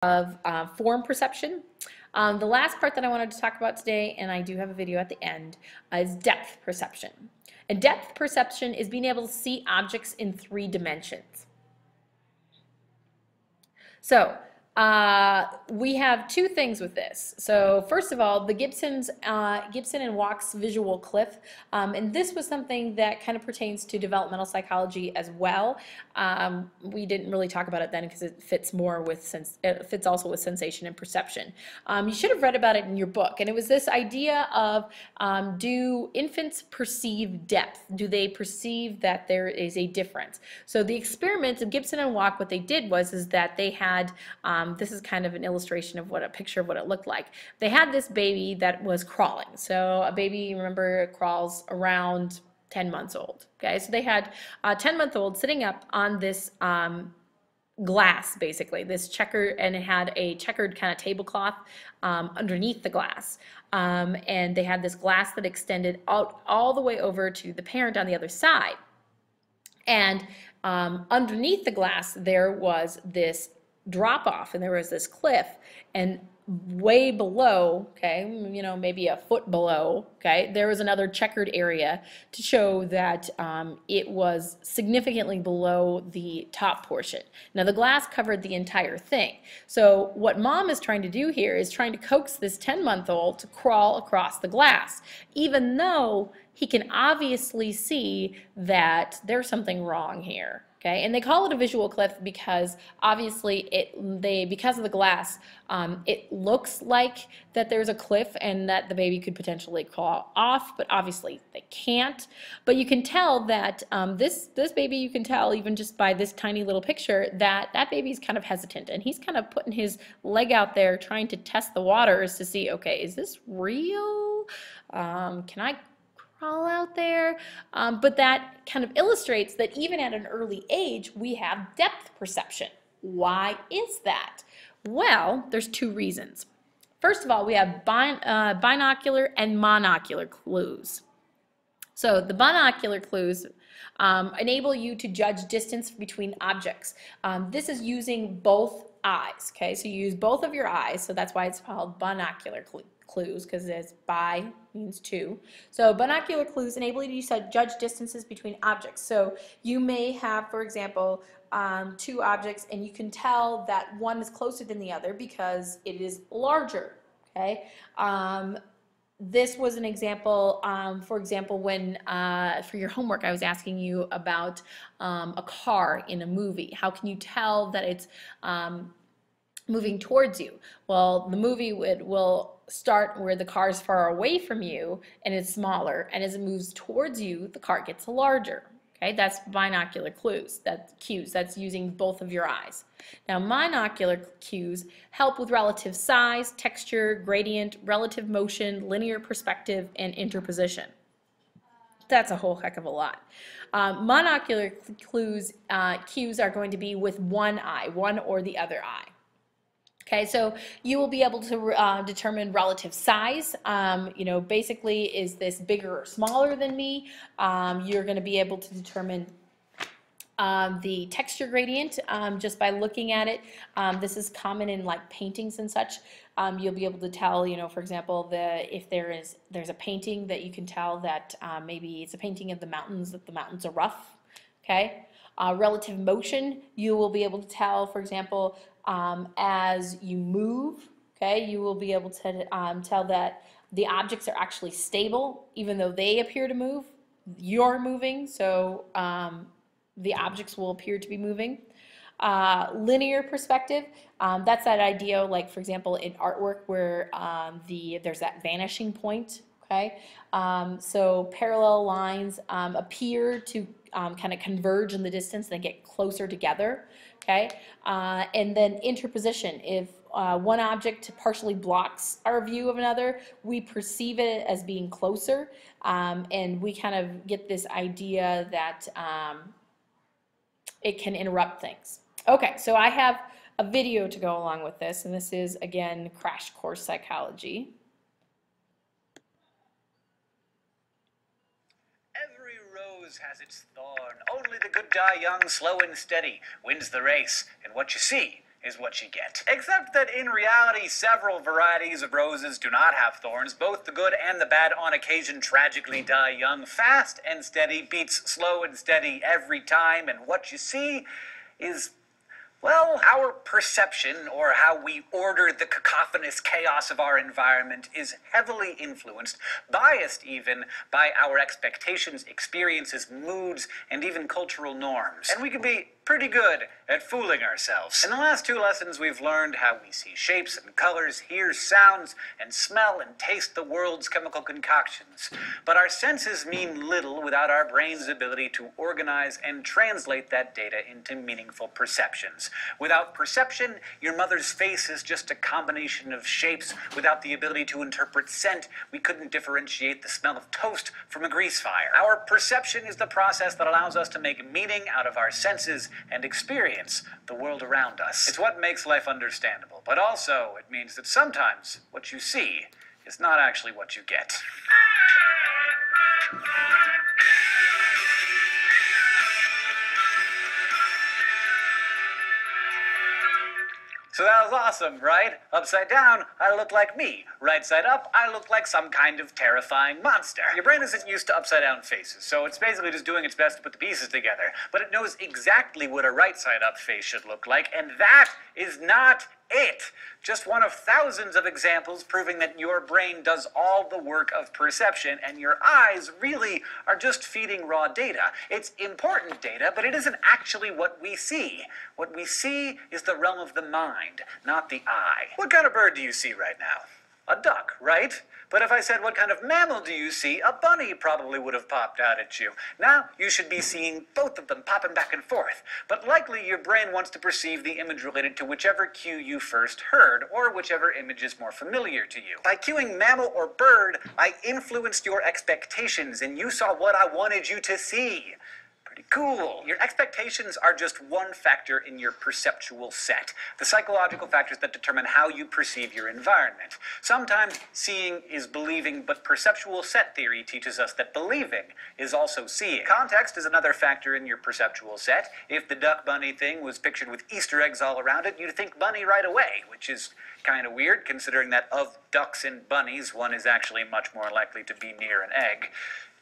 of form perception. The last part that I wanted to talk about today, and I do have a video at the end, is depth perception. And depth perception is being able to see objects in 3 dimensions. So we have 2 things with this. So first of all, the Gibson and Walk's visual cliff, and this was something that kind of pertains to developmental psychology as well. We didn't really talk about it then because it fits more with it fits also with sensation and perception. You should have read about it in your book, and it was this idea of do infants perceive depth? Do they perceive that there is a difference? So the experiments of Gibson and Walk, what they did was that they had this is kind of an illustration of a picture of what it looked like. They had this baby that was crawling. So a baby, remember, crawls around 10 months old. Okay, so they had a 10-month-old sitting up on this glass, basically, this checkered, and it had a checkered kind of tablecloth underneath the glass. And they had this glass that extended out all the way over to the parent on the other side. And underneath the glass, there was this drop off, and there was this cliff, and way below, okay, you know, maybe a foot below, okay, there was another checkered area to show that it was significantly below the top portion. Now the glass covered the entire thing. So what mom is trying to do here is trying to coax this 10-month-old to crawl across the glass, even though he can obviously see that there's something wrong here. Okay, and they call it a visual cliff because obviously because of the glass, it looks like that there's a cliff and that the baby could potentially crawl off, but obviously they can't. But you can tell that this baby, you can tell even just by this tiny little picture that that baby's kind of hesitant, and he's kind of putting his leg out there trying to test the waters to see, okay, is this real? Can I crawl out there? But that kind of illustrates that even at an early age, we have depth perception. Why is that? Well, there's 2 reasons. First of all, we have binocular and monocular clues. So the binocular clues enable you to judge distance between objects. This is using both eyes, okay? So you use both of your eyes, so that's why it's called binocular clues, because it's bi means 2. So binocular clues enable you to judge distances between objects. So you may have, for example, 2 objects, and you can tell that one is closer than the other because it is larger, okay? This was an example, for example, when for your homework I was asking you about a car in a movie. How can you tell that it's moving towards you? Well, the movie will start where the car is far away from you and it's smaller, and as it moves towards you, the car gets larger. Okay, that's binocular clues, that's cues, that's using both of your eyes. Now monocular cues help with relative size, texture, gradient, relative motion, linear perspective, and interposition. That's a whole heck of a lot. Monocular cues are going to be with one eye, one or the other eye. Okay, so you will be able to determine relative size. You know, basically, is this bigger or smaller than me? You're going to be able to determine the texture gradient just by looking at it. This is common in like paintings and such. You'll be able to tell, you know, for example, if there's a painting that you can tell that maybe it's a painting of the mountains, that the mountains are rough. Okay, relative motion, you will be able to tell, for example, as you move, okay, you will be able to tell that the objects are actually stable, even though they appear to move. You're moving, so the objects will appear to be moving. Linear perspective, that's that idea, like for example, in artwork where there's that vanishing point. Okay, so parallel lines appear to kind of converge in the distance, then get closer together. Okay, and then interposition. If one object partially blocks our view of another, we perceive it as being closer, and we kind of get this idea that it can interrupt things. Okay, so I have a video to go along with this, and this is, again, Crash Course Psychology. Every rose has its thorn. Only the good die young, slow and steady, wins the race. And what you see is what you get. Except that in reality, several varieties of roses do not have thorns. Both the good and the bad on occasion tragically die young. Fast and steady beats slow and steady every time, and what you see is, well, our perception, or how we order the cacophonous chaos of our environment, is heavily influenced, biased even, by our expectations, experiences, moods, and even cultural norms. And we can be pretty good at fooling ourselves. In the last two lessons, we've learned how we see shapes and colors, hear sounds, and smell and taste the world's chemical concoctions. But our senses mean little without our brain's ability to organize and translate that data into meaningful perceptions. Without perception, your mother's face is just a combination of shapes. Without the ability to interpret scent, we couldn't differentiate the smell of toast from a grease fire. Our perception is the process that allows us to make meaning out of our senses and experience the world around us. It's what makes life understandable, but also it means that sometimes what you see is not actually what you get. So that was awesome, right? Upside down, I look like me. Right side up, I look like some kind of terrifying monster. Your brain isn't used to upside down faces, so it's basically just doing its best to put the pieces together. But it knows exactly what a right side up face should look like, and that is not it. Just one of thousands of examples proving that your brain does all the work of perception and your eyes really are just feeding raw data. It's important data, but it isn't actually what we see. What we see is the realm of the mind, not the eye. What kind of bird do you see right now? A duck, right? But if I said, what kind of mammal do you see? A bunny probably would have popped out at you. Now, you should be seeing both of them popping back and forth. But likely your brain wants to perceive the image related to whichever cue you first heard, or whichever image is more familiar to you. By cueing mammal or bird, I influenced your expectations, and you saw what I wanted you to see. Pretty cool. Your expectations are just one factor in your perceptual set, the psychological factors that determine how you perceive your environment. Sometimes seeing is believing, but perceptual set theory teaches us that believing is also seeing. Context is another factor in your perceptual set. If the duck bunny thing was pictured with Easter eggs all around it, you'd think bunny right away, which is kind of weird considering that of ducks and bunnies, one is actually much more likely to be near an egg.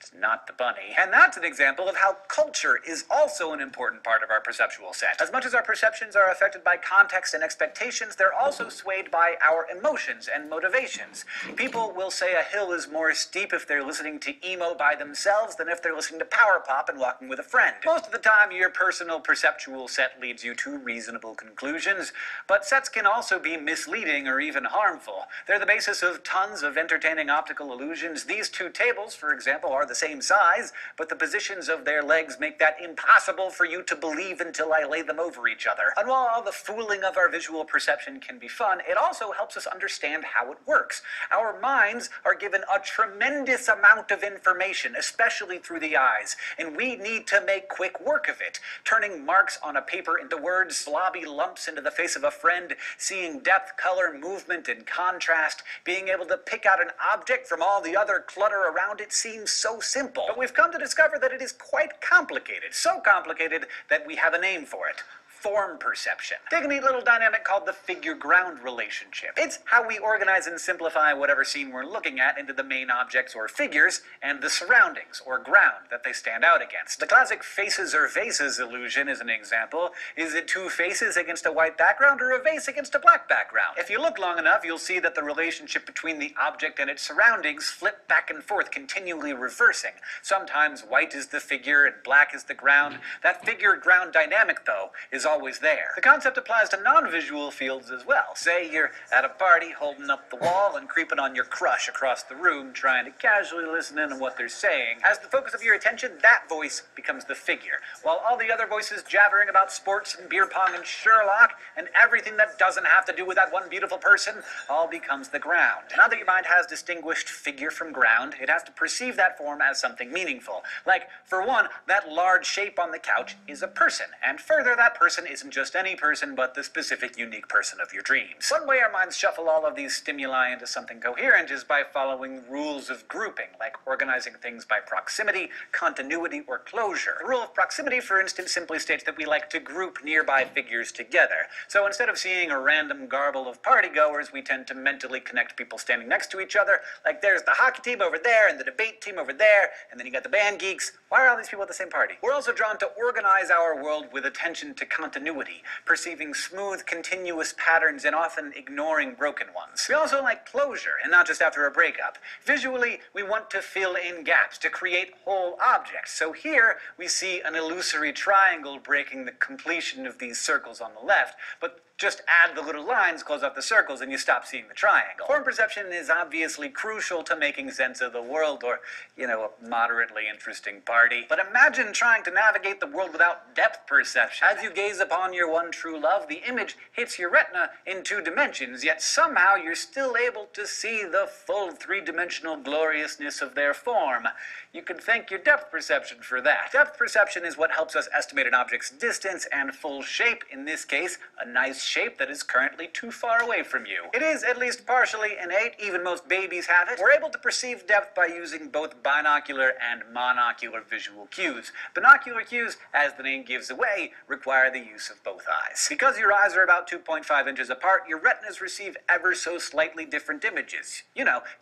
It's not the bunny. And that's an example of how culture is also an important part of our perceptual set. As much as our perceptions are affected by context and expectations, they're also swayed by our emotions and motivations. People will say a hill is more steep if they're listening to emo by themselves than if they're listening to power pop and walking with a friend. Most of the time, your personal perceptual set leads you to reasonable conclusions, but sets can also be misleading or even harmful. They're the basis of tons of entertaining optical illusions. These two tables, for example, are the same size, but the positions of their legs make that impossible for you to believe until I lay them over each other. And while all the fooling of our visual perception can be fun, it also helps us understand how it works. Our minds are given a tremendous amount of information, especially through the eyes, and we need to make quick work of it. Turning marks on a paper into words, slobby lumps into the face of a friend, seeing depth, color, movement, and contrast, being able to pick out an object from all the other clutter around it seems so simple. But we've come to discover that it is quite complicated. So complicated that we have a name for it. Form perception. Take a neat little dynamic called the figure-ground relationship. It's how we organize and simplify whatever scene we're looking at into the main objects or figures and the surroundings or ground that they stand out against. The classic faces or vases illusion is an example. Is it two faces against a white background or a vase against a black background? If you look long enough, you'll see that the relationship between the object and its surroundings flip back and forth, continually reversing. Sometimes white is the figure and black is the ground. That figure-ground dynamic, though, is always there. The concept applies to non-visual fields as well. Say you're at a party holding up the wall and creeping on your crush across the room, trying to casually listen in on what they're saying. As the focus of your attention, that voice becomes the figure, while all the other voices jabbering about sports and beer pong and Sherlock and everything that doesn't have to do with that one beautiful person all becomes the ground. Now that your mind has distinguished figure from ground, it has to perceive that form as something meaningful. Like, for one, that large shape on the couch is a person, and further, that person person isn't just any person, but the specific unique person of your dreams. One way our minds shuffle all of these stimuli into something coherent is by following rules of grouping, like organizing things by proximity, continuity, or closure. The rule of proximity, for instance, simply states that we like to group nearby figures together. So instead of seeing a random garble of partygoers, we tend to mentally connect people standing next to each other, like there's the hockey team over there, and the debate team over there, and then you got the band geeks. Why are all these people at the same party? We're also drawn to organize our world with attention to continuity, perceiving smooth, continuous patterns and often ignoring broken ones. We also like closure, and not just after a breakup. Visually, we want to fill in gaps, to create whole objects. So here, we see an illusory triangle breaking the completion of these circles on the left, but just add the little lines, close up the circles, and you stop seeing the triangle. Form perception is obviously crucial to making sense of the world, or, a moderately interesting party. But imagine trying to navigate the world without depth perception. As you gaze upon your one true love, the image hits your retina in 2 dimensions, yet somehow you're still able to see the full 3-dimensional gloriousness of their form. You can thank your depth perception for that. Depth perception is what helps us estimate an object's distance and full shape, in this case, a nice shape that is currently too far away from you. It is at least partially innate, even most babies have it. We're able to perceive depth by using both binocular and monocular visual cues. Binocular cues, as the name gives away, require the use of both eyes. Because your eyes are about 2.5 inches apart, your retinas receive ever so slightly different images.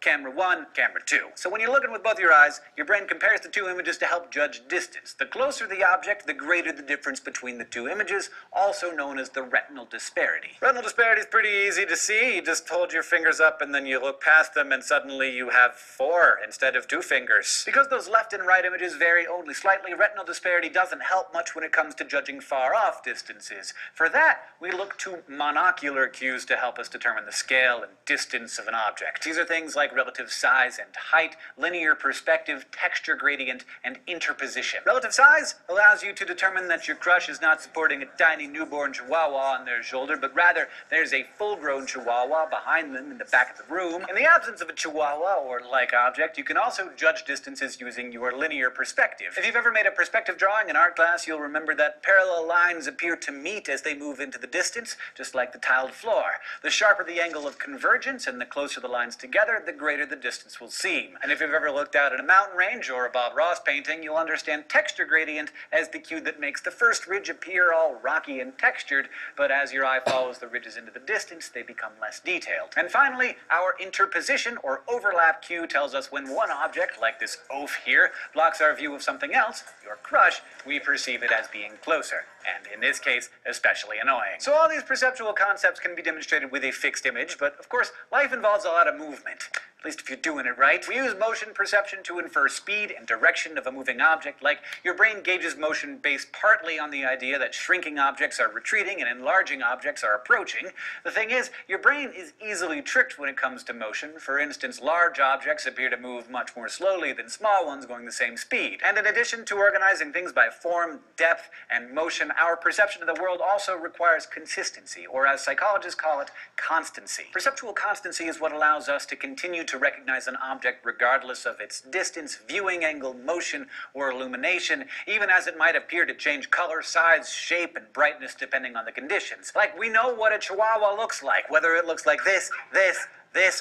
Camera 1, camera 2. So when you're looking with both your eyes, your brain compares the 2 images to help judge distance. The closer the object, the greater the difference between the 2 images, also known as the retinal disparity. Retinal disparity is pretty easy to see. You just hold your fingers up and then you look past them and suddenly you have 4 instead of 2 fingers. Because those left and right images vary only slightly, retinal disparity doesn't help much when it comes to judging far off distances. For that, we look to monocular cues to help us determine the scale and distance of an object. These are things like relative size and height, linear perspective, texture gradient, and interposition. Relative size allows you to determine that your crush is not supporting a tiny newborn chihuahua on their shoulder, but rather there's a full-grown chihuahua behind them in the back of the room. In the absence of a chihuahua or like object, you can also judge distances using your linear perspective. If you've ever made a perspective drawing in art class, you'll remember that parallel lines appear to meet as they move into the distance, just like the tiled floor. The sharper the angle of convergence and the closer the lines together, the greater the distance will seem. And if you've ever looked out at a mountain range or a Bob Ross painting, you'll understand texture gradient as the cue that makes the first ridge appear all rocky and textured, but as your eye follows the ridges into the distance, they become less detailed. And finally, our interposition or overlap cue tells us when one object, like this oaf here, blocks our view of something else, your crush, we perceive it as being closer, and in this case, especially annoying. So all these perceptual concepts can be demonstrated with a fixed image, but of course, life involves a lot of movement. At least if you're doing it right. We use motion perception to infer speed and direction of a moving object, like your brain gauges motion based partly on the idea that shrinking objects are retreating and enlarging objects are approaching. The thing is, your brain is easily tricked when it comes to motion. For instance, large objects appear to move much more slowly than small ones going the same speed. And in addition to organizing things by form, depth, and motion, our perception of the world also requires consistency, or as psychologists call it, constancy. Perceptual constancy is what allows us to continue to recognize an object regardless of its distance, viewing angle, motion, or illumination, even as it might appear to change color, size, shape, and brightness depending on the conditions. Like, we know what a chihuahua looks like, whether it looks like this,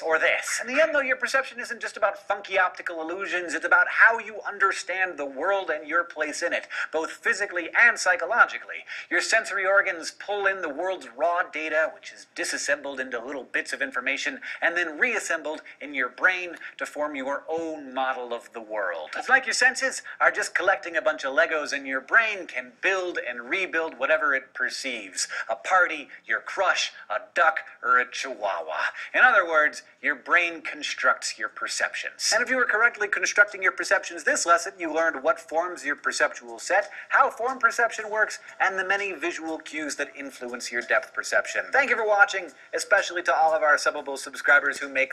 or this. In the end, though, your perception isn't just about funky optical illusions, it's about how you understand the world and your place in it, both physically and psychologically. Your sensory organs pull in the world's raw data, which is disassembled into little bits of information, and then reassembled in your brain to form your own model of the world. It's like your senses are just collecting a bunch of Legos, and your brain can build and rebuild whatever it perceives. A party, your crush, a duck, or a chihuahua. In other words, your brain constructs your perceptions. And if you were correctly constructing your perceptions this lesson, you learned what forms your perceptual set, how form perception works, and the many visual cues that influence your depth perception. Thank you for watching, especially to all of our subbable subscribers who make...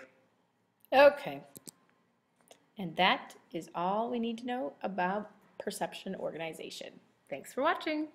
Okay. And that is all we need to know about perception organization. Thanks for watching.